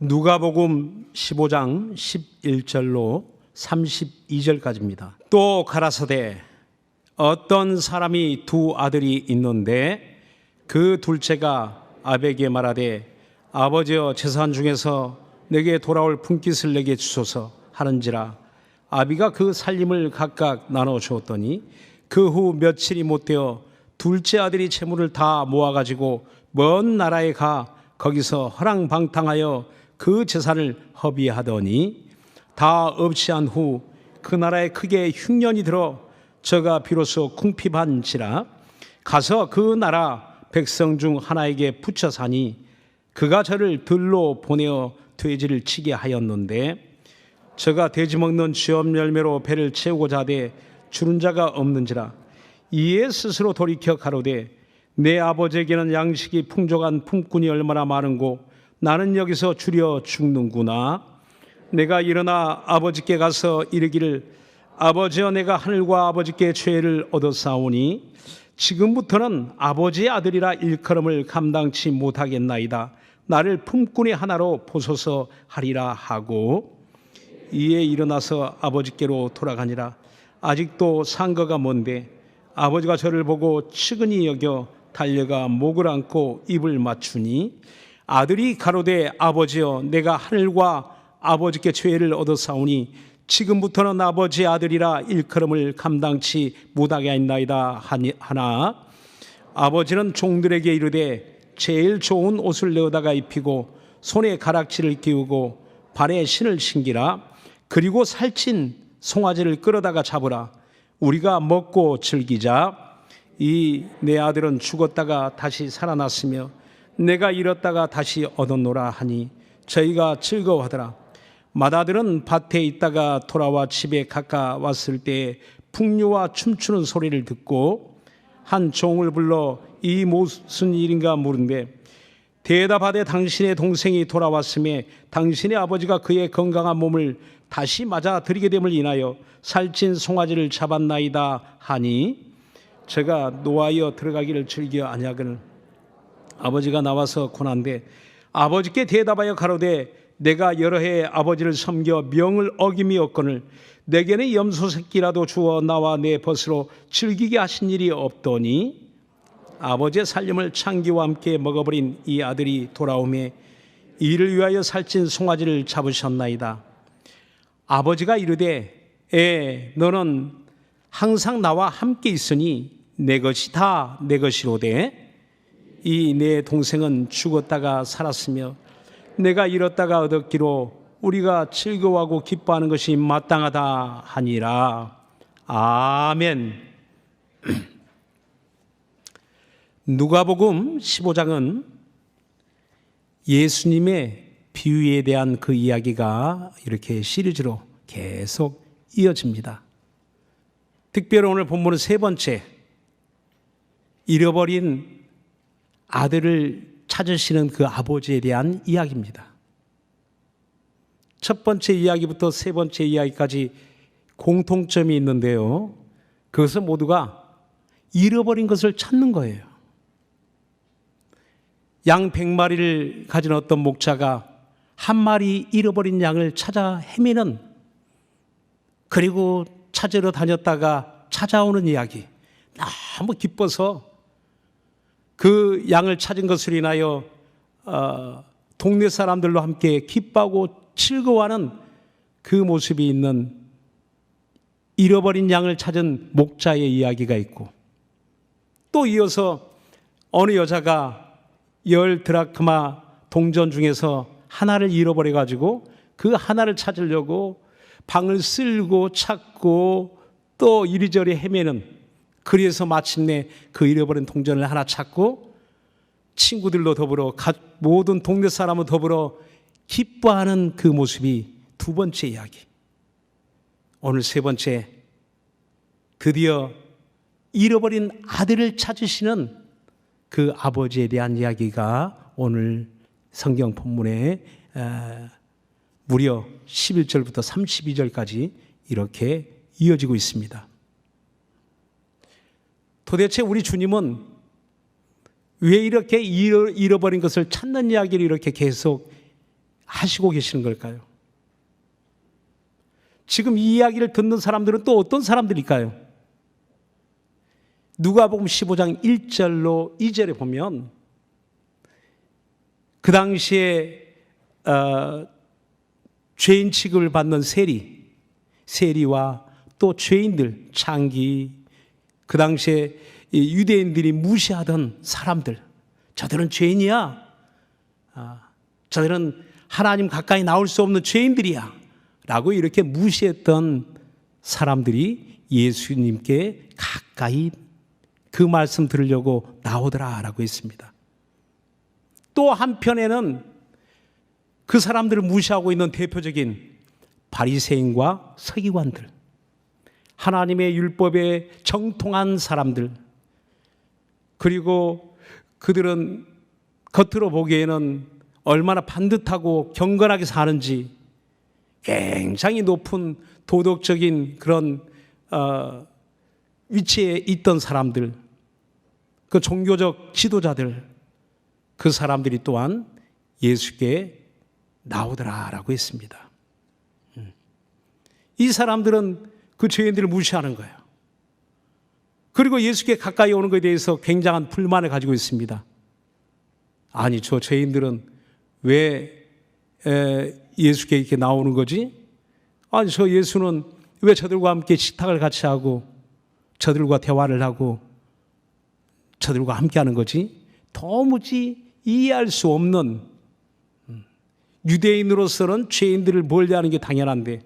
누가복음 15장 11절로 32절까지입니다. 또 가라사대 어떤 사람이 두 아들이 있는데 그 둘째가 아버지에게 말하되 아버지여 재산 중에서 내게 돌아올 분깃을 내게 주소서 하는지라. 아비가 그 살림을 각각 나눠 주었더니 그 후 며칠이 못되어 둘째 아들이 재물을 다 모아가지고 먼 나라에 가 거기서 허랑방탕하여 그 재산을 허비하더니 다 없이 한 후 그 나라에 크게 흉년이 들어 저가 비로소 궁핍한지라. 가서 그 나라 백성 중 하나에게 붙여 사니 그가 저를 들로 보내어 돼지를 치게 하였는데 저가 돼지 먹는 쥐업 열매로 배를 채우고자 하되 주는 자가 없는지라. 이에 스스로 돌이켜 가로되 내 아버지에게는 양식이 풍족한 품꾼이 얼마나 많은고 나는 여기서 줄여 죽는구나. 내가 일어나 아버지께 가서 이르기를 아버지여 내가 하늘과 아버지께 죄를 얻었사오니 지금부터는 아버지의 아들이라 일컬음을 감당치 못하겠나이다. 나를 품꾼의 하나로 보소서 하리라 하고 이에 일어나서 아버지께로 돌아가니라. 아직도 상거가 먼데 아버지가 저를 보고 측은히 여겨 달려가 목을 안고 입을 맞추니 아들이 가로되 아버지여 내가 하늘과 아버지께 죄를 얻어사오니 지금부터는 아버지의 아들이라 일컬음을 감당치 못하게 하나이다 하나 아버지는 종들에게 이르되 제일 좋은 옷을 내어다가 입히고 손에 가락지를 끼우고 발에 신을 신기라. 그리고 살찐 송아지를 끌어다가 잡으라. 우리가 먹고 즐기자. 이 내 아들은 죽었다가 다시 살아났으며 내가 잃었다가 다시 얻었노라 하니 저희가 즐거워하더라. 맏아들은 밭에 있다가 돌아와 집에 가까웠을 때 풍류와 춤추는 소리를 듣고 한 종을 불러 이 무슨 일인가 물은데 대답하되 당신의 동생이 돌아왔음에 당신의 아버지가 그의 건강한 몸을 다시 맞아 드리게 됨을 인하여 살찐 송아지를 잡았나이다 하니 제가 노하여 들어가기를 즐겨 아니하거늘 아버지가 나와서 고난데 아버지께 대답하여 가로되 내가 여러 해 아버지를 섬겨 명을 어김이 없거늘 내게는 염소 새끼라도 주어 나와 내 벗으로 즐기게 하신 일이 없더니 아버지의 살림을 창기와 함께 먹어버린 이 아들이 돌아오매 이를 위하여 살찐 송아지를 잡으셨나이다. 아버지가 이르되 너는 항상 나와 함께 있으니 내 것이 다 내 것이로되 이 내 동생은 죽었다가 살았으며 내가 잃었다가 얻었기로 우리가 즐거워하고 기뻐하는 것이 마땅하다 하니라. 아멘. 누가복음 15장은 예수님의 비유에 대한 그 이야기가 이렇게 시리즈로 계속 이어집니다. 특별히 오늘 본문은 세 번째, 잃어버린 아들을 찾으시는 그 아버지에 대한 이야기입니다. 첫 번째 이야기부터 세 번째 이야기까지 공통점이 있는데요. 그것은 모두가 잃어버린 것을 찾는 거예요. 양 100마리를 가진 어떤 목자가 한 마리 잃어버린 양을 찾아 헤매는, 그리고 찾으러 다녔다가 찾아오는 이야기. 너무 기뻐서 그 양을 찾은 것으로 인하여 동네 사람들로 함께 기뻐하고 즐거워하는 그 모습이 있는 잃어버린 양을 찾은 목자의 이야기가 있고, 또 이어서 어느 여자가 10드라크마 동전 중에서 하나를 잃어버려 가지고 그 하나를 찾으려고 방을 쓸고 찾고 또 이리저리 헤매는, 그래서 마침내 그 잃어버린 동전을 하나 찾고 친구들로 더불어 모든 동네 사람과 더불어 기뻐하는 그 모습이 두 번째 이야기. 오늘 세 번째, 드디어 잃어버린 아들을 찾으시는 그 아버지에 대한 이야기가 오늘 성경 본문에 무려 11절부터 32절까지 이렇게 이어지고 있습니다. 도대체 우리 주님은 왜 이렇게 잃어버린 것을 찾는 이야기를 이렇게 계속 하시고 계시는 걸까요? 지금 이 이야기를 듣는 사람들은 또 어떤 사람들일까요? 누가복음 15장 1절로 2절에 보면 그 당시에 죄인 취급을 받는 세리와 또 죄인들, 창기, 그 당시에 유대인들이 무시하던 사람들, 저들은 죄인이야. 저들은 하나님 가까이 나올 수 없는 죄인들이야. 라고 이렇게 무시했던 사람들이 예수님께 가까이 그 말씀 들으려고 나오더라 라고 했습니다. 또 한편에는 그 사람들을 무시하고 있는 대표적인 바리새인과 서기관들, 하나님의 율법에 정통한 사람들, 그리고 그들은 겉으로 보기에는 얼마나 반듯하고 경건하게 사는지 굉장히 높은 도덕적인 그런 위치에 있던 사람들, 그 종교적 지도자들, 그 사람들이 또한 예수께 나오더라라고 했습니다. 이 사람들은 그 죄인들을 무시하는 거예요. 그리고 예수께 가까이 오는 것에 대해서 굉장한 불만을 가지고 있습니다. 아니, 저 죄인들은 왜 예수께 이렇게 나오는 거지? 아니, 저 예수는 왜 저들과 함께 식탁을 같이 하고 저들과 대화를 하고 저들과 함께 하는 거지? 도무지 이해할 수 없는, 유대인으로서는 죄인들을 멀리하는 게 당연한데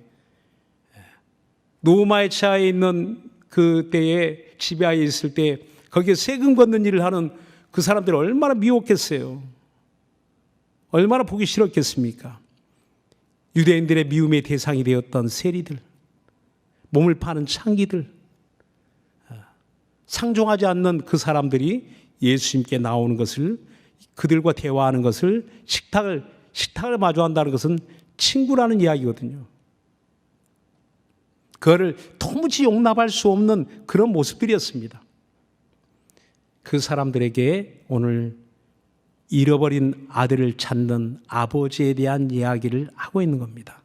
로마의 치하에 있는 그 때에 지배하에 있을 때 거기에 세금 걷는 일을 하는 그 사람들이 얼마나 미웠겠어요. 얼마나 보기 싫었겠습니까? 유대인들의 미움의 대상이 되었던 세리들, 몸을 파는 창기들, 상종하지 않는 그 사람들이 예수님께 나오는 것을, 그들과 대화하는 것을, 식탁을 마주한다는 것은 친구라는 이야기거든요. 그거를 도무지 용납할 수 없는 그런 모습들이었습니다. 그 사람들에게 오늘 잃어버린 아들을 찾는 아버지에 대한 이야기를 하고 있는 겁니다.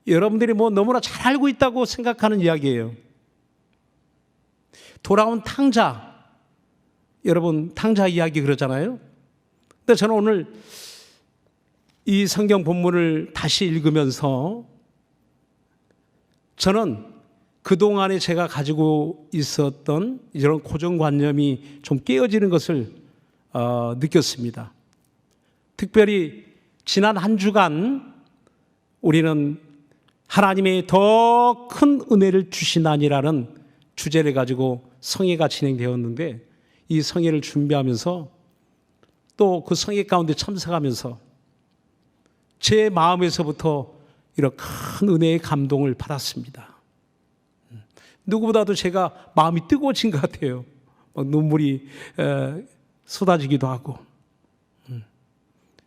여러분들이 너무나 잘 알고 있다고 생각하는 이야기예요. 돌아온 탕자, 여러분 탕자 이야기 그러잖아요. 근데 저는 오늘 이 성경 본문을 다시 읽으면서 저는 그동안에 제가 가지고 있었던 이런 고정관념이 좀 깨어지는 것을 느꼈습니다. 특별히 지난 한 주간 우리는 하나님의 더 큰 은혜를 주시나니라는 주제를 가지고 성회가 진행되었는데, 이 성회를 준비하면서 또 그 성회 가운데 참석하면서 제 마음에서부터 이런 큰 은혜의 감동을 받았습니다. 누구보다도 제가 마음이 뜨거워진 것 같아요. 막 눈물이 쏟아지기도 하고.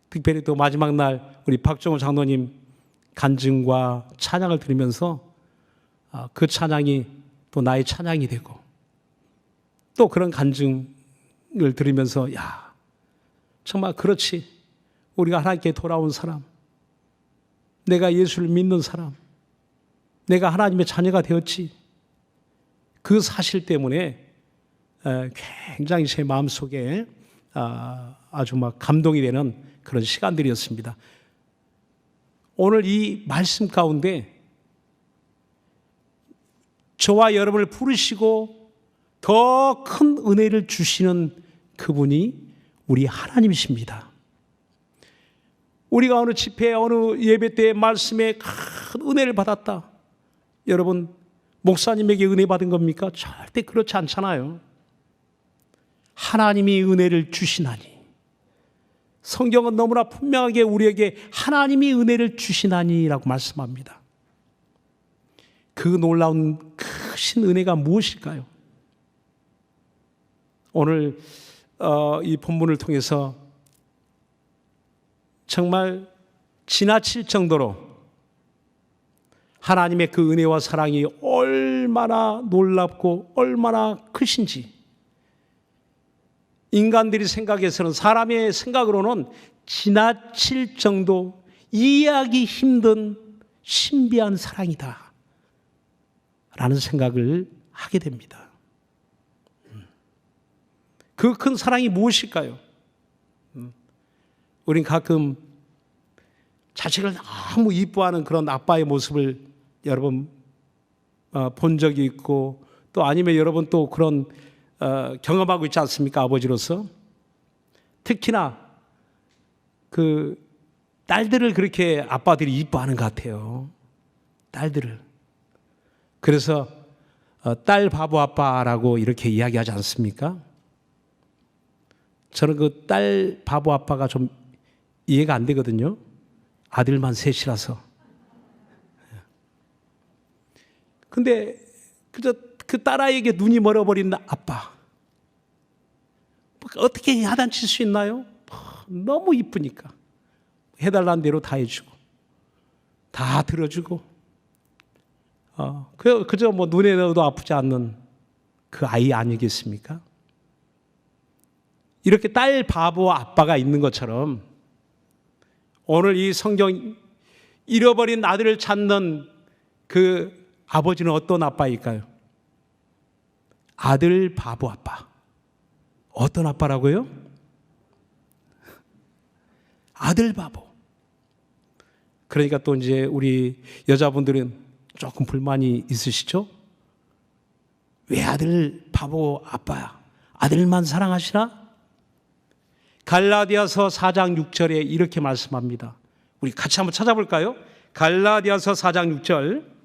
특별히 또 마지막 날 우리 박정호 장로님 간증과 찬양을 들으면서 그 찬양이 또 나의 찬양이 되고, 또 그런 간증을 들으면서 야, 정말 그렇지, 우리가 하나님께 돌아온 사람, 내가 예수를 믿는 사람, 내가 하나님의 자녀가 되었지, 그 사실 때문에 굉장히 제 마음속에 아주 막 감동이 되는 그런 시간들이었습니다. 오늘 이 말씀 가운데 저와 여러분을 부르시고 더 큰 은혜를 주시는 그분이 우리 하나님이십니다. 우리가 어느 집회, 어느 예배 때 말씀에 큰 은혜를 받았다, 여러분 목사님에게 은혜 받은 겁니까? 절대 그렇지 않잖아요. 하나님이 은혜를 주시나니, 성경은 너무나 분명하게 우리에게 하나님이 은혜를 주시나니라고 말씀합니다. 그 놀라운 크신 은혜가 무엇일까요? 오늘 이 본문을 통해서 정말 지나칠 정도로 하나님의 그 은혜와 사랑이 얼마나 놀랍고 얼마나 크신지, 인간들이 생각해서는, 사람의 생각으로는 지나칠 정도, 이해하기 힘든 신비한 사랑이다 라는 생각을 하게 됩니다. 그 큰 사랑이 무엇일까요? 우린 가끔 자식을 너무 이뻐하는 그런 아빠의 모습을 여러분 본 적이 있고, 또 아니면 여러분 또 그런 경험하고 있지 않습니까? 아버지로서. 특히나 그 딸들을 그렇게 아빠들이 이뻐하는 것 같아요. 딸들을. 그래서 딸 바보 아빠라고 이렇게 이야기하지 않습니까? 저는 그 딸 바보 아빠가 좀 이해가 안 되거든요. 아들만 셋이라서. 근데 그저 그 딸아이에게 눈이 멀어버린 아빠. 어떻게 야단칠 수 있나요? 너무 이쁘니까. 해달라는 대로 다 해주고, 다 들어주고, 그저 뭐 눈에 넣어도 아프지 않는 그 아이 아니겠습니까? 이렇게 딸 바보 아빠가 있는 것처럼 오늘 이 성경 잃어버린 아들을 찾는 그 아버지는 어떤 아빠일까요? 아들 바보 아빠. 어떤 아빠라고요? 아들 바보. 그러니까 또 이제 우리 여자분들은 조금 불만이 있으시죠? 왜 아들 바보 아빠야? 아들만 사랑하시나? 갈라디아서 4장 6절에 이렇게 말씀합니다. 우리 같이 한번 찾아볼까요? 갈라디아서 4장 6절.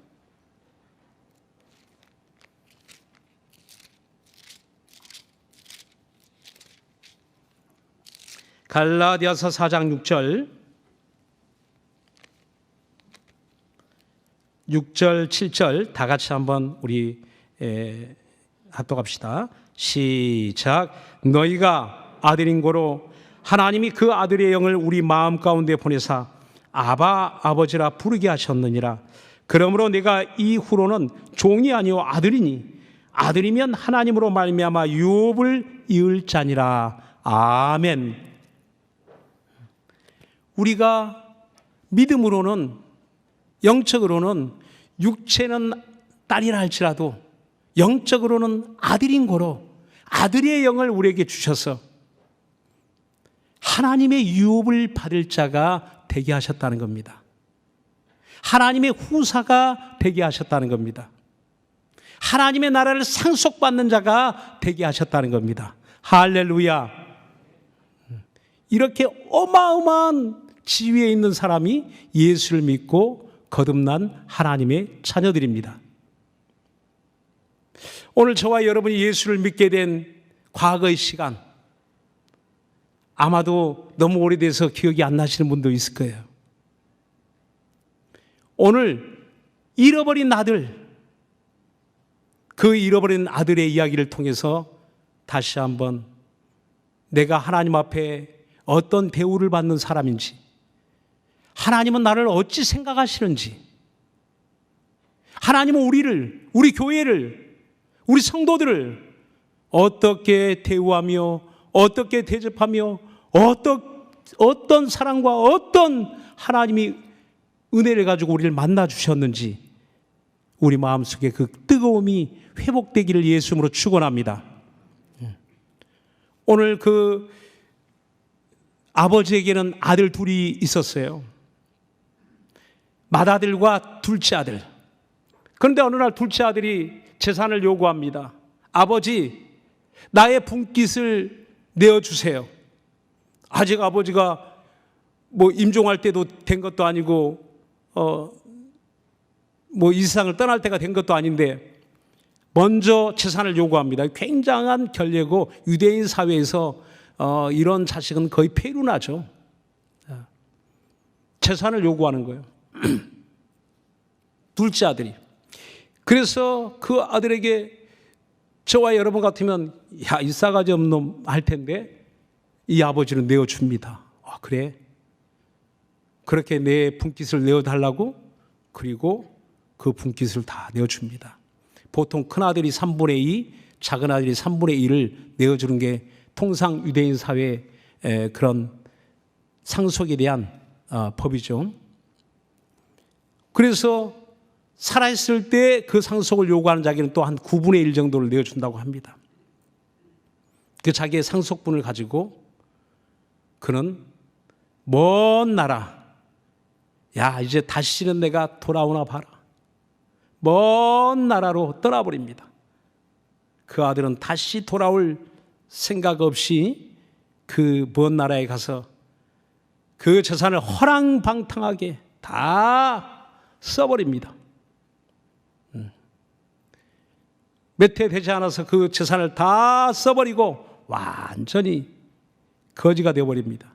갈라디아서 4장 6절. 6절, 7절 다 같이 한번 우리 합독합시다. 시작. 너희가 아들인 고로 하나님이 그 아들의 영을 우리 마음 가운데 보내사 아바 아버지라 부르게 하셨느니라. 그러므로 내가 이후로는 종이 아니요 아들이니 아들이면 하나님으로 말미암아 유업을 이을 자니라. 아멘. 우리가 믿음으로는, 영적으로는, 육체는 딸이라 할지라도 영적으로는 아들인 고로 아들의 영을 우리에게 주셔서 하나님의 유업을 받을 자가 되게 하셨다는 겁니다. 하나님의 후사가 되게 하셨다는 겁니다. 하나님의 나라를 상속받는 자가 되게 하셨다는 겁니다. 할렐루야. 이렇게 어마어마한 지위에 있는 사람이 예수를 믿고 거듭난 하나님의 자녀들입니다. 오늘 저와 여러분이 예수를 믿게 된 과거의 시간, 아마도 너무 오래돼서 기억이 안 나시는 분도 있을 거예요. 오늘 잃어버린 아들, 그 잃어버린 아들의 이야기를 통해서 다시 한번 내가 하나님 앞에 어떤 대우를 받는 사람인지, 하나님은 나를 어찌 생각하시는지, 하나님은 우리를, 우리 교회를, 우리 성도들을 어떻게 대우하며 어떻게 대접하며 어떤 사랑과 어떤 하나님이 은혜를 가지고 우리를 만나 주셨는지 우리 마음속에 그 뜨거움이 회복되기를 예수님으로 축원합니다. 오늘 그 아버지에게는 아들 둘이 있었어요. 맏아들과 둘째 아들. 그런데 어느 날 둘째 아들이 재산을 요구합니다. 아버지, 나의 분깃을 내어주세요. 아직 아버지가 뭐 임종할 때도 된 것도 아니고 뭐 이 세상을 떠날 때가 된 것도 아닌데 먼저 재산을 요구합니다. 굉장한 결례고 유대인 사회에서 이런 자식은 거의 폐륜하죠. 재산을 요구하는 거예요. 둘째 아들이. 그래서 그 아들에게 저와 여러분 같으면 야, 이 싸가지 없는 놈 할 텐데 이 아버지는 내어줍니다. 아, 그래? 그렇게 내 분깃을 내어달라고? 그리고 그 분깃을 다 내어줍니다. 보통 큰아들이 3분의 2, 작은아들이 3분의 1을 내어주는 게 통상 유대인 사회의 그런 상속에 대한 법이죠. 그래서 살아있을 때 그 상속을 요구하는 자기는 또 한 9분의 1 정도를 내어준다고 합니다. 그 자기의 상속분을 가지고 그는 먼 나라, 야 이제 다시는 내가 돌아오나 봐라, 먼 나라로 떠나버립니다. 그 아들은 다시 돌아올 생각 없이 그 먼 나라에 가서 그 재산을 허랑방탕하게 다 써버립니다. 몇 해 되지 않아서 그 재산을 다 써버리고 완전히 거지가 되어버립니다.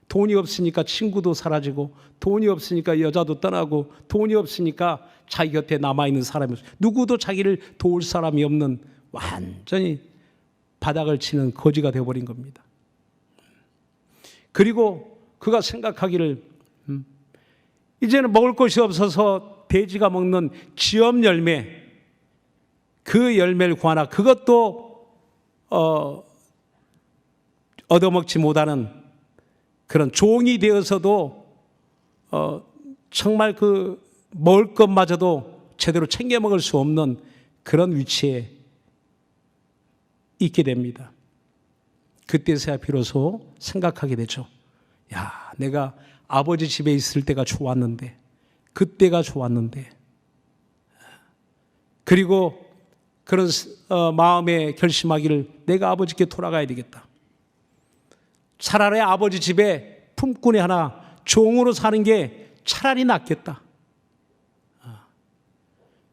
돈이 없으니까 친구도 사라지고, 돈이 없으니까 여자도 떠나고, 돈이 없으니까 자기 곁에 남아있는 사람이 없어요. 누구도 자기를 도울 사람이 없는 완전히 바닥을 치는 거지가 되어버린 겁니다. 그리고 그가 생각하기를 이제는 먹을 것이 없어서 돼지가 먹는 지엄 열매, 그 열매를 구하나 그것도 얻어먹지 못하는 그런 종이 되어서도 정말 그 먹을 것마저도 제대로 챙겨 먹을 수 없는 그런 위치에 있게 됩니다. 그때서야 비로소 생각하게 되죠. 야, 내가 아버지 집에 있을 때가 좋았는데, 그때가 좋았는데. 그리고 그런 마음에 결심하기를 내가 아버지께 돌아가야 되겠다. 차라리 아버지 집에 품꾼이 하나 종으로 사는 게 차라리 낫겠다.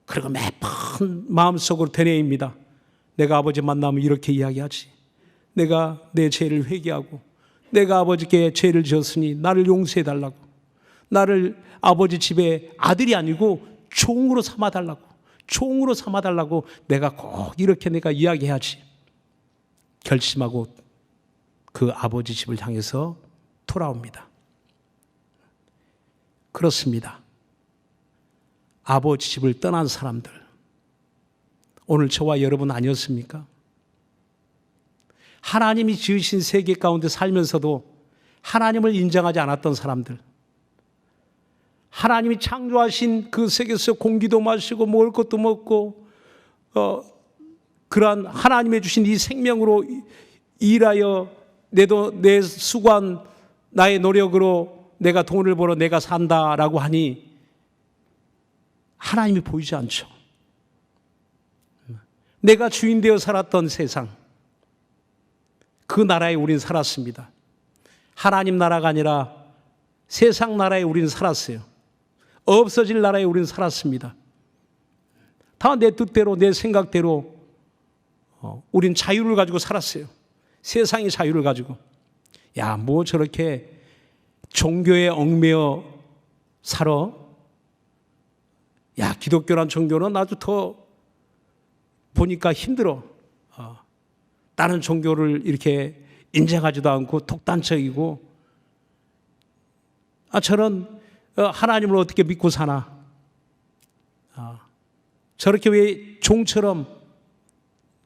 그리고 매번 마음속으로 되뇌입니다. 내가 아버지 만나면 이렇게 이야기하지. 내가 내 죄를 회개하고 내가 아버지께 죄를 지었으니 나를 용서해달라고, 나를 아버지 집에 아들이 아니고 종으로 삼아달라고, 종으로 삼아달라고 내가 꼭 이렇게 내가 이야기해야지 결심하고 그 아버지 집을 향해서 돌아옵니다. 그렇습니다. 아버지 집을 떠난 사람들, 오늘 저와 여러분 아니었습니까? 하나님이 지으신 세계 가운데 살면서도 하나님을 인정하지 않았던 사람들, 하나님이 창조하신 그 세계에서 공기도 마시고 먹을 것도 먹고 그러한 하나님의 주신 이 생명으로 일하여 내 수고한 나의 노력으로 내가 돈을 벌어 내가 산다라고 하니 하나님이 보이지 않죠. 내가 주인 되어 살았던 세상, 그 나라에 우리는 살았습니다. 하나님 나라가 아니라 세상 나라에 우리는 살았어요. 없어질 나라에 우리는 살았습니다. 다 내 뜻대로 내 생각대로 우린 자유를 가지고 살았어요. 세상의 자유를 가지고. 야, 뭐 저렇게 종교에 얽매여 살아? 야, 기독교란 종교는 아주 더 보니까 힘들어. 다른 종교를 이렇게 인정하지도 않고 독단적이고, 저런 하나님을 어떻게 믿고 사나? 저렇게 왜 종처럼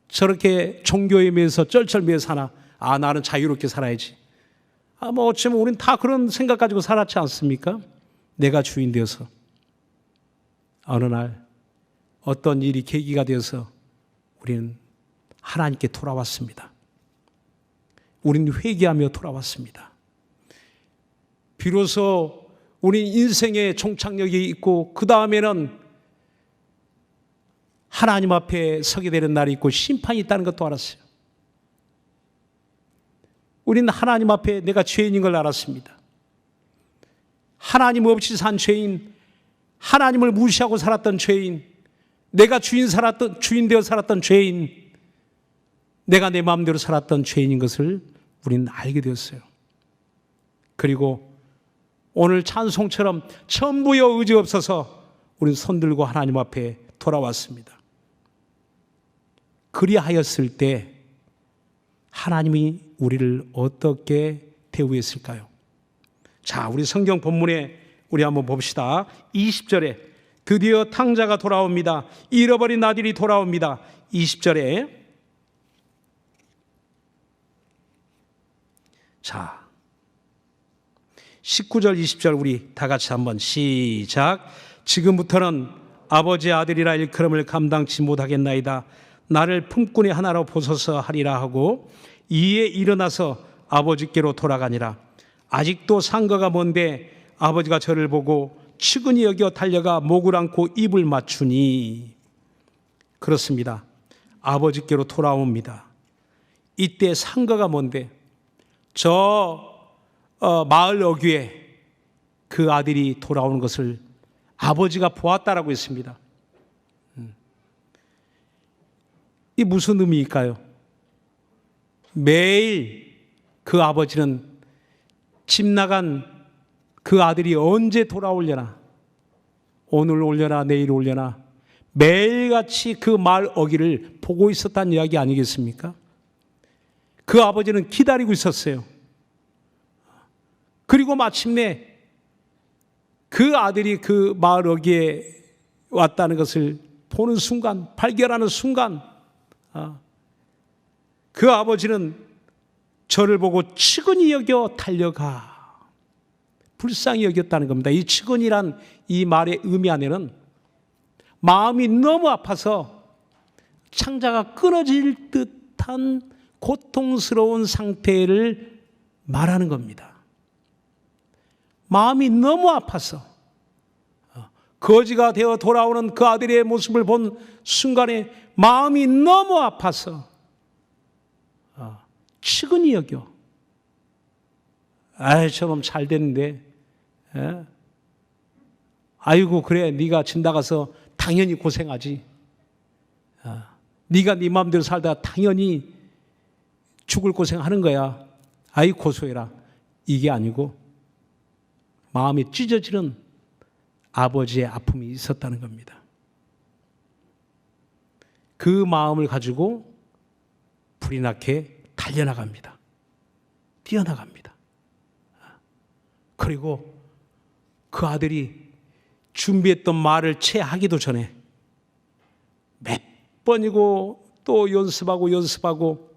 저렇게 종교에 매여서 쩔쩔매여 사나? 나는 자유롭게 살아야지. 뭐 어쩌면 우린 다 그런 생각 가지고 살았지 않습니까? 내가 주인 되어서. 어느 날 어떤 일이 계기가 되어서 우리는 하나님께 돌아왔습니다. 우리는 회개하며 돌아왔습니다. 비로소 우리 인생의 종착역이 있고 그 다음에는 하나님 앞에 서게 되는 날이 있고 심판이 있다는 것도 알았어요. 우리는 하나님 앞에 내가 죄인인 걸 알았습니다. 하나님 없이 산 죄인, 하나님을 무시하고 살았던 죄인, 내가 주인 되어 살았던 죄인, 내가 내 마음대로 살았던 죄인인 것을 우리는 알게 되었어요. 그리고 오늘 찬송처럼 전부여 의지 없어서 우리는 손들고 하나님 앞에 돌아왔습니다. 그리하였을 때 하나님이 우리를 어떻게 대우했을까요? 자, 우리 성경 본문에 우리 한번 봅시다. 20절에 드디어 탕자가 돌아옵니다. 잃어버린 아들이 돌아옵니다. 20절에 자, 19절 20절 우리 다 같이 한번 시작. 지금부터는 아버지의 아들이라 일컬음을 감당치 못하겠나이다. 나를 품꾼의 하나로 보소서 하리라 하고 이에 일어나서 아버지께로 돌아가니라. 아직도 상거가 먼데 아버지가 저를 보고 측은히 여겨 달려가 목을 안고 입을 맞추니. 그렇습니다. 아버지께로 돌아옵니다. 이때 상거가 뭔데 마을 어귀에 그 아들이 돌아오는 것을 아버지가 보았다라고 했습니다. 이 무슨 의미일까요? 매일 그 아버지는 집 나간 그 아들이 언제 돌아오려나, 오늘 오려나 내일 오려나 매일같이 그 마을 어귀를 보고 있었다는 이야기 아니겠습니까? 그 아버지는 기다리고 있었어요. 그리고 마침내 그 아들이 그 마을 어귀에 왔다는 것을 보는 순간, 발견하는 순간 그 아버지는 저를 보고 측은히 여겨 달려가 불쌍히 여겼다는 겁니다. 이 측은이란 이 말의 의미 안에는 마음이 너무 아파서 창자가 끊어질 듯한 고통스러운 상태를 말하는 겁니다. 마음이 너무 아파서 거지가 되어 돌아오는 그 아들의 모습을 본 순간에 마음이 너무 아파서 측은히 여겨. 저놈 잘 됐는데, 아이고 그래 네가 집 나가서 당연히 고생하지. 네가 네 마음대로 살다가 당연히 죽을 고생하는 거야. 아이 고소해라. 이게 아니고 마음이 찢어지는 아버지의 아픔이 있었다는 겁니다. 그 마음을 가지고 불이 나게 달려나갑니다. 뛰어나갑니다. 그리고 그 아들이 준비했던 말을 채 하기도 전에 몇 번이고 또 연습하고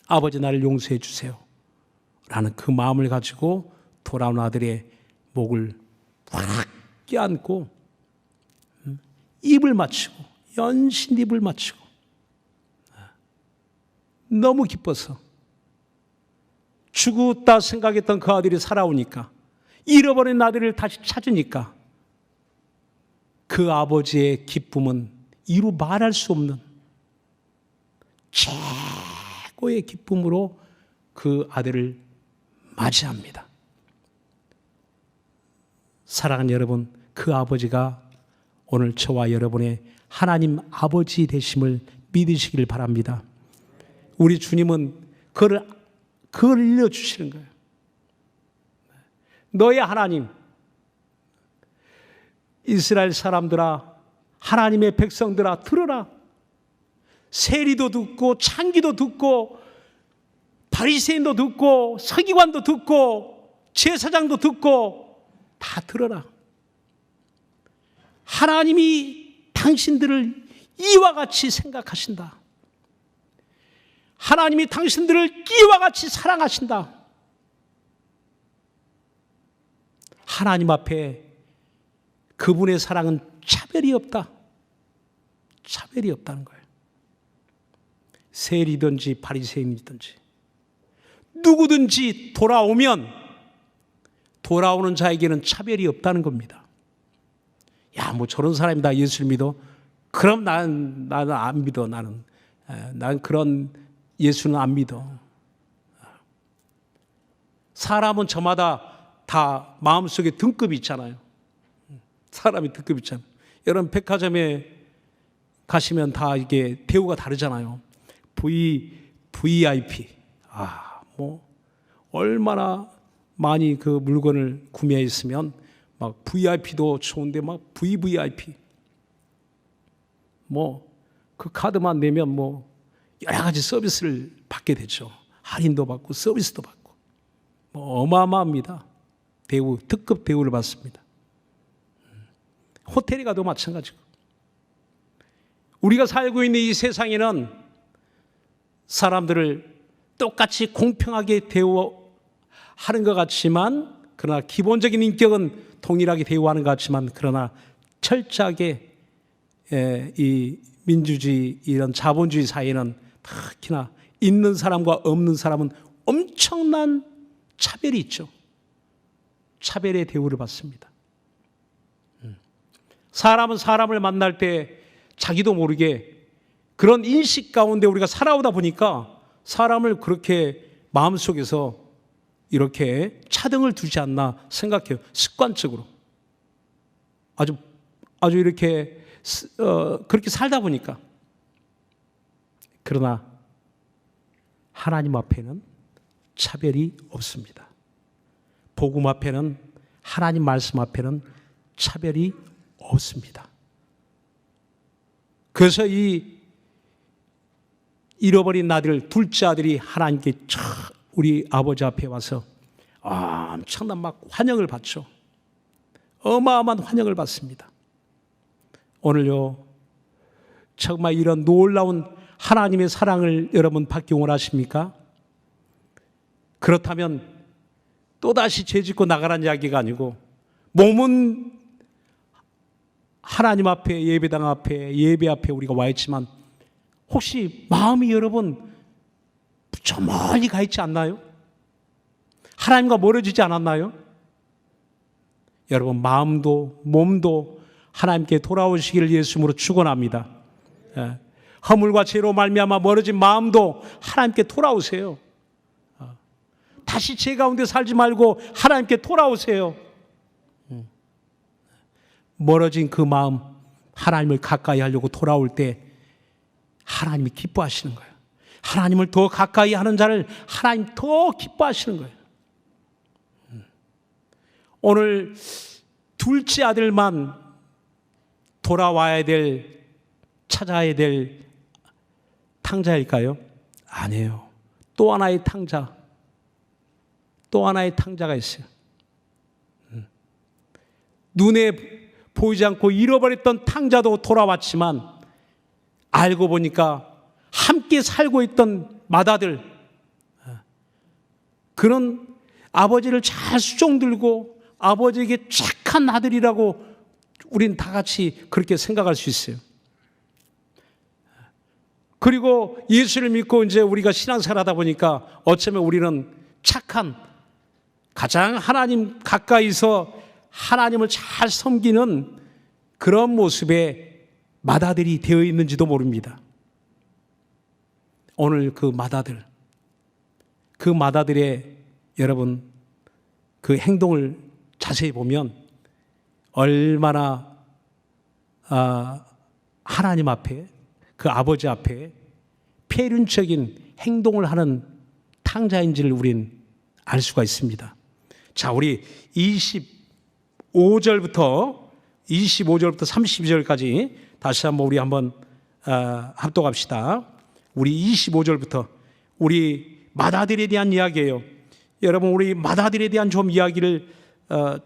아버지 나를 용서해 주세요 라는 그 마음을 가지고 돌아온 아들의 목을 확 껴안고 입을 맞추고 연신 입을 맞추고 너무 기뻐서 죽었다 생각했던 그 아들이 살아오니까 잃어버린 아들을 다시 찾으니까 그 아버지의 기쁨은 이루 말할 수 없는 최고의 기쁨으로 그 아들을 맞이합니다. 사랑하는 여러분, 그 아버지가 오늘 저와 여러분의 하나님 아버지 되심을 믿으시길 바랍니다. 우리 주님은 그걸 알려주시는 거예요. 너의 하나님, 이스라엘 사람들아, 하나님의 백성들아 들어라. 세리도 듣고 창기도 듣고 바리새인도 듣고 서기관도 듣고 제사장도 듣고 다 들어라. 하나님이 당신들을 이와 같이 생각하신다. 하나님이 당신들을 이와 같이 사랑하신다. 하나님 앞에 그분의 사랑은 차별이 없다. 차별이 없다는 거예요. 세리든지 바리새인이든지 누구든지 돌아오는 자에게는 차별이 없다는 겁니다. 야, 뭐 저런 사람이 다 예수를 믿어? 그럼 나는 안 믿어. 난 그런 예수는 안 믿어. 사람은 저마다 다 마음속에 등급이 있잖아요. 사람이 등급이 있잖아요. 여러분 백화점에 가시면 다 이게 대우가 다르잖아요. VIP. 뭐 얼마나 많이 그 물건을 구매했으면 막 VIP도 좋은데 막 VVIP. 뭐 그 카드만 내면 뭐 여러 가지 서비스를 받게 되죠. 할인도 받고 서비스도 받고. 뭐 어마어마합니다. 대우, 특급 대우를 받습니다. 호텔에 가도 마찬가지고. 우리가 살고 있는 이 세상에는 사람들을 똑같이 공평하게 하는 것 같지만, 그러나 기본적인 인격은 동일하게 대우하는 것 같지만, 그러나 철저하게 이 민주주의, 이런 자본주의 사회는 특히나 있는 사람과 없는 사람은 엄청난 차별이 있죠. 차별의 대우를 받습니다. 사람은 사람을 만날 때 자기도 모르게 그런 인식 가운데 우리가 살아오다 보니까 사람을 그렇게 마음속에서 이렇게 차등을 두지 않나 생각해요. 습관적으로. 아주 이렇게 그렇게 살다 보니까. 그러나 하나님 앞에는 차별이 없습니다. 복음 앞에는, 하나님 말씀 앞에는 차별이 없습니다. 그래서 이 잃어버린 아들, 둘째 아들이 하나님께 우리 아버지 앞에 와서 엄청난 막 환영을 받죠. 어마어마한 환영을 받습니다. 오늘요, 정말 이런 놀라운 하나님의 사랑을 여러분 받기 원하십니까? 그렇다면 또다시 죄짓고 나가라는 이야기가 아니고, 몸은 하나님 앞에, 예배당 앞에, 예배 앞에 우리가 와 있지만 혹시 마음이 여러분 저 멀리 가 있지 않나요? 하나님과 멀어지지 않았나요? 여러분, 마음도 몸도 하나님께 돌아오시기를 예수님으로 축원합니다. 허물과 죄로 말미암아 멀어진 마음도 하나님께 돌아오세요. 다시 죄 가운데 살지 말고 하나님께 돌아오세요. 멀어진 그 마음, 하나님을 가까이 하려고 돌아올 때 하나님이 기뻐하시는 거예요. 하나님을 더 가까이 하는 자를 하나님 더 기뻐하시는 거예요. 오늘 둘째 아들만 돌아와야 될, 찾아야 될 탕자일까요? 아니에요. 또 하나의 탕자, 또 하나의 탕자가 있어요. 눈에 보이지 않고 잃어버렸던 탕자도 돌아왔지만, 알고 보니까 함께 살고 있던 맏아들, 그런 아버지를 잘 수종들고 아버지에게 착한 아들이라고 우린 다 같이 그렇게 생각할 수 있어요. 그리고 예수를 믿고 이제 우리가 신앙생활 하다 보니까 어쩌면 우리는 착한, 가장 하나님 가까이서 하나님을 잘 섬기는 그런 모습의 맏아들이 되어 있는지도 모릅니다. 오늘 그 맏아들의 여러분 그 행동을 자세히 보면 얼마나 하나님 앞에, 그 아버지 앞에 폐륜적인 행동을 하는 탕자인지를 우린 알 수가 있습니다. 자, 우리 25절부터 32절까지 다시 한번 우리 한번 합독합시다. 우리 25절부터 우리 맏아들에 대한 이야기예요. 여러분, 우리 맏아들에 대한 좀 이야기를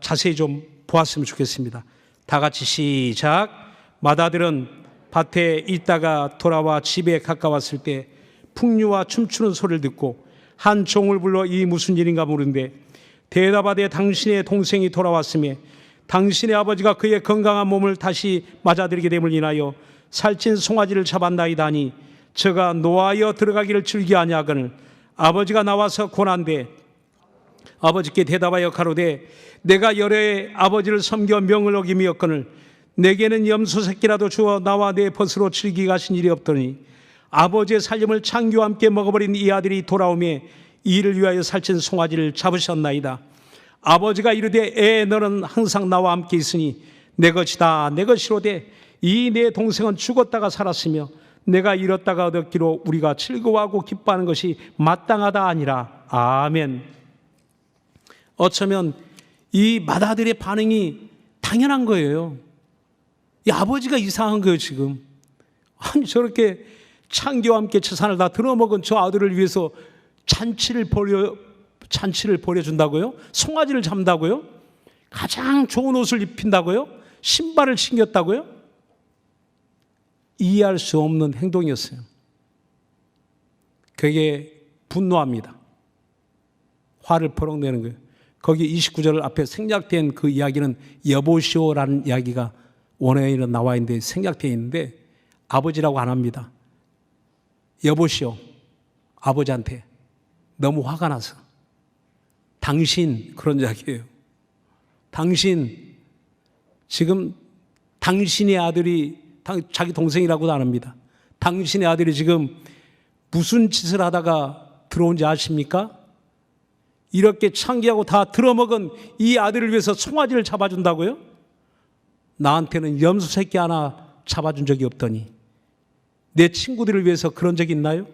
자세히 좀 보았으면 좋겠습니다. 다 같이 시작. 맏아들은 밭에 있다가 돌아와 집에 가까웠을 때 풍류와 춤추는 소리를 듣고 한 종을 불러 이 무슨 일인가 물은데, 대답하되 당신의 동생이 돌아왔으며 당신의 아버지가 그의 건강한 몸을 다시 맞아들이게 됨을 인하여 살찐 송아지를 잡았나이다 하니, 저가 노하여 들어가기를 즐겨하냐거늘 아버지가 나와서 고난되 아버지께 대답하여 가로되, 내가 여러 해 아버지를 섬겨 명을 어김이었거늘 내게는 염소 새끼라도 주어 나와 내 벗으로 즐기게 하신 일이 없더니, 아버지의 살림을 창기와 함께 먹어버린 이 아들이 돌아오매 이를 위하여 살찐 송아지를 잡으셨나이다. 아버지가 이르되 너는 항상 나와 함께 있으니 내 것이다 내 것이로되, 이 내 동생은 죽었다가 살았으며 내가 잃었다가 얻었기로 우리가 즐거워하고 기뻐하는 것이 마땅하다 아니라. 아멘. 어쩌면 이 맏아들의 반응이 당연한 거예요. 이 아버지가 이상한 거예요 지금. 아니, 저렇게 창기와 함께 재산을 다 들어먹은 저 아들을 위해서 잔치를 벌여준다고요? 송아지를 잡는다고요? 가장 좋은 옷을 입힌다고요? 신발을 신겼다고요? 이해할 수 없는 행동이었어요. 그게 분노합니다. 화를 버럭 내는 거예요. 거기 29절 앞에 생략된 그 이야기는 여보시오라는 이야기가 원어에는 나와 있는데 생략되어 있는데 아버지라고 안 합니다. 여보시오, 아버지한테 너무 화가 나서. 당신, 그런 이야기예요. 당신, 지금 당신의 아들이, 자기 동생이라고도 안 합니다. 당신의 아들이 지금 무슨 짓을 하다가 들어온지 아십니까? 이렇게 창기하고 다 들어먹은 이 아들을 위해서 송아지를 잡아준다고요? 나한테는 염소 새끼 하나 잡아준 적이 없더니 내 친구들을 위해서 그런 적이 있나요?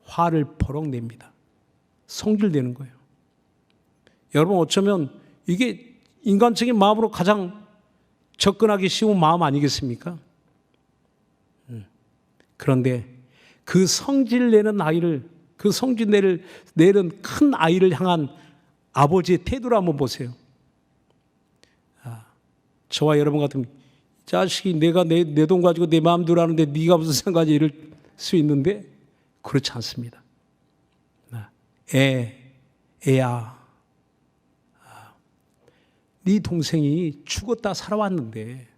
화를 버럭 냅니다. 성질되는 거예요. 여러분, 어쩌면 이게 인간적인 마음으로 가장 접근하기 쉬운 마음 아니겠습니까? 그런데 그 성질내는 아이를, 그 성질내는 큰 아이를 향한 아버지의 태도를 한번 보세요. 저와 여러분 같으면 자식이 내가 내 돈 가지고 내 마음대로 하는데 네가 무슨 상관이야 이럴 수 있는데 그렇지 않습니다. 애야, 네 동생이 죽었다 살아왔는데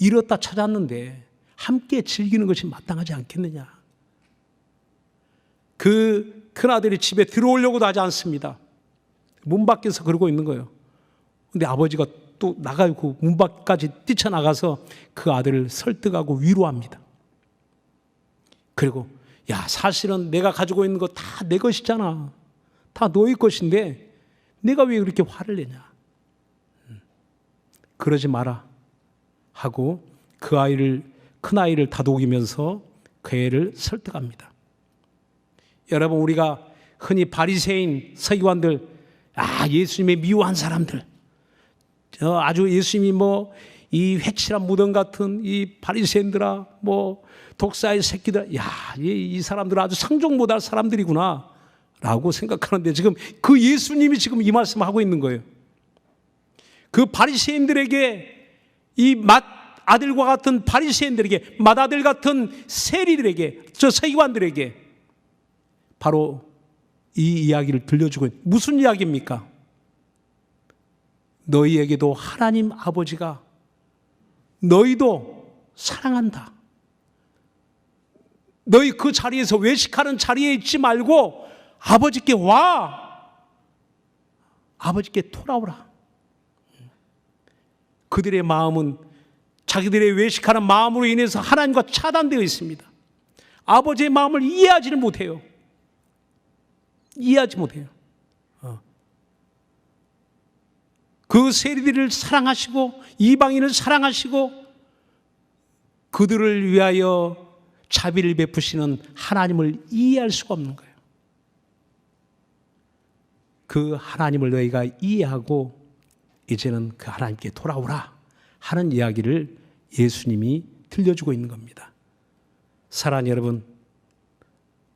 잃었다 찾았는데 함께 즐기는 것이 마땅하지 않겠느냐. 그 큰아들이 집에 들어오려고도 하지 않습니다. 문 밖에서 그러고 있는 거예요. 근데 아버지가 또 나가고 문 밖까지 뛰쳐나가서 그 아들을 설득하고 위로합니다. 그리고 야, 사실은 내가 가지고 있는 거 다 내 것이잖아. 다 너의 것인데 내가 왜 그렇게 화를 내냐. 그러지 마라 하고 그 아이를, 큰아이를 다독이면서 그 애를 설득합니다. 여러분, 우리가 흔히 바리새인 서기관들, 예수님의 미워한 사람들, 아주 예수님이 이 회칠한 무덤 같은 이 바리새인들아, 독사의 새끼들, 이 사람들은 아주 상종 못할 사람들이구나 라고 생각하는데 지금 그 예수님이 지금 이 말씀을 하고 있는 거예요. 그 바리새인들에게, 이 맏아들과 같은 바리새인들에게, 맏아들 같은 세리들에게, 저 서기관들에게 바로 이 이야기를 들려주고 있는, 무슨 이야기입니까? 너희에게도 하나님 아버지가 너희도 사랑한다. 너희 그 자리에서 외식하는 자리에 있지 말고 아버지께 와. 아버지께 돌아오라. 그들의 마음은 자기들의 외식하는 마음으로 인해서 하나님과 차단되어 있습니다. 아버지의 마음을 이해하지를 못해요. 이해하지 못해요. 그 세리들을 사랑하시고 이방인을 사랑하시고 그들을 위하여 자비를 베푸시는 하나님을 이해할 수가 없는 거예요. 그 하나님을 너희가 이해하고 이제는 그 하나님께 돌아오라 하는 이야기를 예수님이 들려주고 있는 겁니다. 사랑하는 여러분,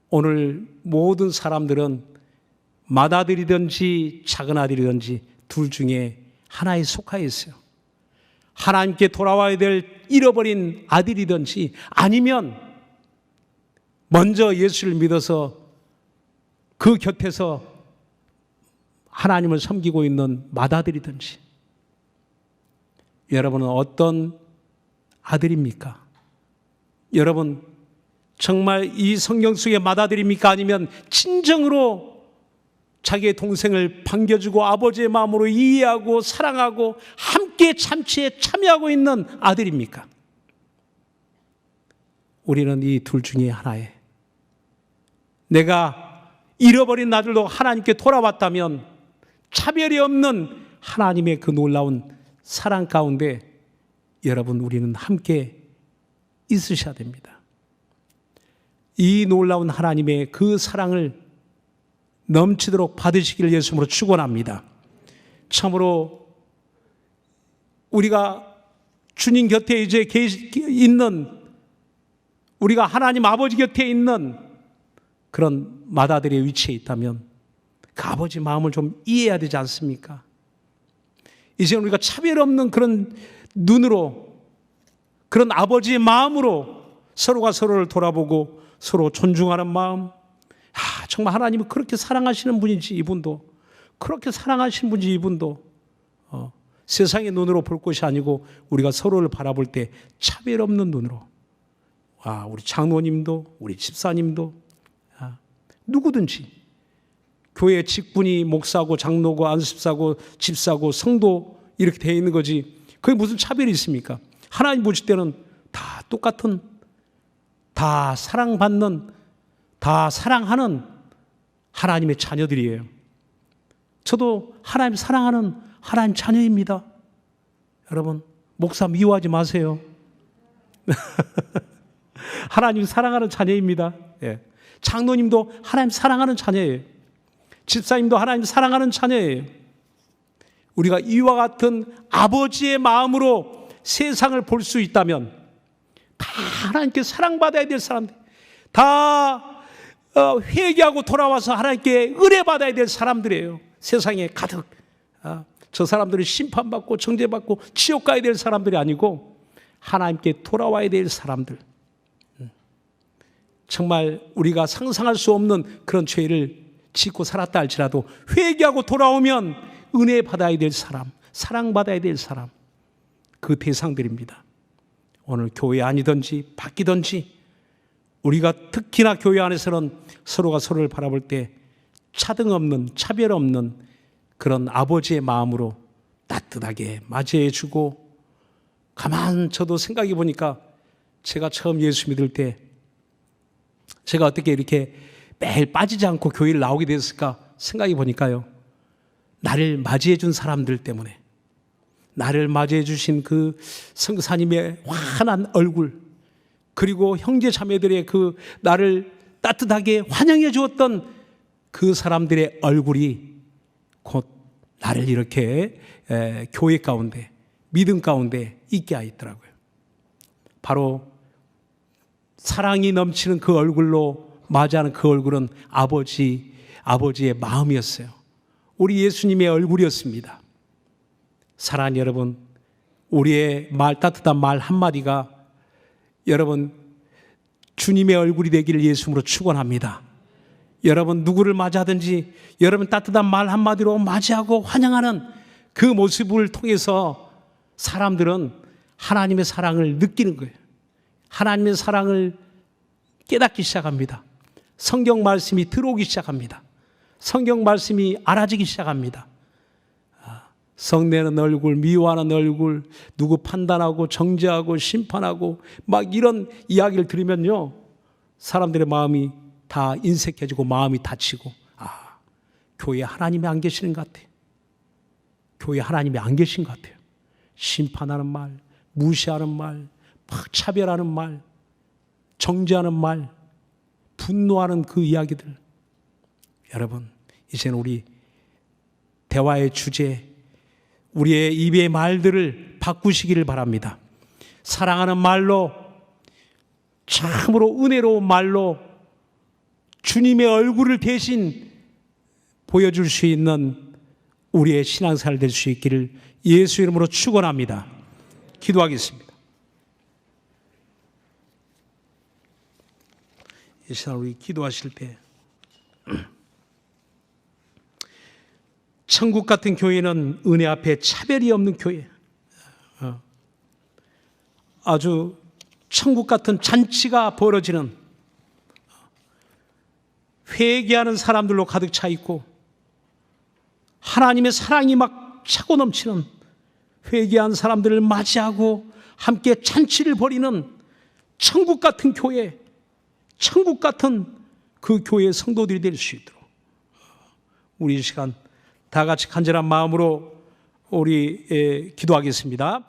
오늘 모든 사람들은 맏아들이든지 작은 아들이든지 둘 중에 하나에 속하여 있어요. 하나님께 돌아와야 될 잃어버린 아들이든지 아니면 먼저 예수를 믿어서 그 곁에서 하나님을 섬기고 있는 맏아들이든지. 여러분은 어떤 아들입니까? 여러분 정말 이 성경 속의 맏아들입니까? 아니면 진정으로 자기의 동생을 반겨주고 아버지의 마음으로 이해하고 사랑하고 함께 잔치에 참여하고 있는 아들입니까? 우리는 이 둘 중에 하나에, 내가 잃어버린 아들도 하나님께 돌아왔다면 차별이 없는 하나님의 그 놀라운 사랑 가운데 여러분 우리는 함께 있으셔야 됩니다. 이 놀라운 하나님의 그 사랑을 넘치도록 받으시기를 예수님으로 축원합니다. 참으로 우리가 주님 곁에 이제 있는, 우리가 하나님 아버지 곁에 있는 그런 맏아들의 위치에 있다면 그 아버지 마음을 좀 이해해야 되지 않습니까? 이제 우리가 차별 없는 그런 눈으로, 그런 아버지의 마음으로 서로가 서로를 돌아보고 서로 존중하는 마음, 정말 하나님은 그렇게 사랑하시는 분인지 이분도, 그렇게 사랑하시는 분인지 이분도 세상의 눈으로 볼 것이 아니고 우리가 서로를 바라볼 때 차별 없는 눈으로, 우리 장로님도 우리 집사님도 누구든지 교회 직분이 목사고 장로고 안습사고 집사고 성도 이렇게 되어 있는 거지 그게 무슨 차별이 있습니까? 하나님 보실 때는 다 똑같은, 다 사랑받는, 다 사랑하는 하나님의 자녀들이에요. 저도 하나님 사랑하는 하나님 자녀입니다. 여러분, 목사 미워하지 마세요. 하나님 사랑하는 자녀입니다. 예. 장로님도 하나님 사랑하는 자녀예요. 집사님도 하나님 사랑하는 자녀예요. 우리가 이와 같은 아버지의 마음으로 세상을 볼 수 있다면 다 하나님께 사랑받아야 될 사람들, 다 회개하고 돌아와서 하나님께 은혜받아야 될 사람들이에요. 세상에 가득. 저 사람들은 심판받고 정죄받고 지옥 가야 될 사람들이 아니고 하나님께 돌아와야 될 사람들. 정말 우리가 상상할 수 없는 그런 죄를 짓고 살았다 할지라도 회개하고 돌아오면 은혜 받아야 될 사람, 사랑받아야 될 사람, 그 대상들입니다. 오늘 교회 아니든지 바뀌든지 우리가 특히나 교회 안에서는 서로가 서로를 바라볼 때 차등 없는, 차별 없는 그런 아버지의 마음으로 따뜻하게 맞이해 주고, 가만 저도 생각해 보니까 제가 처음 예수 믿을 때 제가 어떻게 이렇게 매일 빠지지 않고 교회를 나오게 됐을까 생각해 보니까요, 나를 맞이해 준 사람들 때문에, 나를 맞이해 주신 그 성사님의 환한 얼굴, 그리고 형제 자매들의 그 나를 따뜻하게 환영해 주었던 그 사람들의 얼굴이 곧 나를 이렇게 교회 가운데, 믿음 가운데 있게 하였더라고요. 바로 사랑이 넘치는 그 얼굴로 맞이하는 그 얼굴은 아버지의 마음이었어요. 우리 예수님의 얼굴이었습니다. 사랑하는 여러분, 우리의 따뜻한 말 한마디가 여러분 주님의 얼굴이 되기를 예수님으로 축원합니다. 여러분 누구를 맞이하든지 여러분 따뜻한 말 한마디로 맞이하고 환영하는 그 모습을 통해서 사람들은 하나님의 사랑을 느끼는 거예요. 하나님의 사랑을 깨닫기 시작합니다. 성경 말씀이 들어오기 시작합니다. 성경 말씀이 알아지기 시작합니다. 성내는 얼굴, 미워하는 얼굴, 누구 판단하고 정죄하고 심판하고 막 이런 이야기를 들으면요, 사람들의 마음이 다 인색해지고 마음이 다치고, 교회에 하나님이 안 계시는 것 같아요. 교회에 하나님이 안 계신 것 같아요. 심판하는 말, 무시하는 말, 막 차별하는 말, 정죄하는 말, 분노하는 그 이야기들. 여러분, 이제는 우리 대화의 주제, 우리의 입의 말들을 바꾸시기를 바랍니다. 사랑하는 말로, 참으로 은혜로운 말로 주님의 얼굴을 대신 보여줄 수 있는 우리의 신앙생활 될 수 있기를 예수 이름으로 축원합니다. 기도하겠습니다. 이 시간 우리 기도하실 때 천국 같은 교회는 은혜 앞에 차별이 없는 교회, 아주 천국 같은 잔치가 벌어지는, 회개하는 사람들로 가득 차 있고 하나님의 사랑이 막 차고 넘치는, 회개한 사람들을 맞이하고 함께 잔치를 벌이는 천국 같은 교회, 천국 같은 그 교회의 성도들이 될 수 있도록 우리 이 시간 다 같이 간절한 마음으로 우리 기도하겠습니다.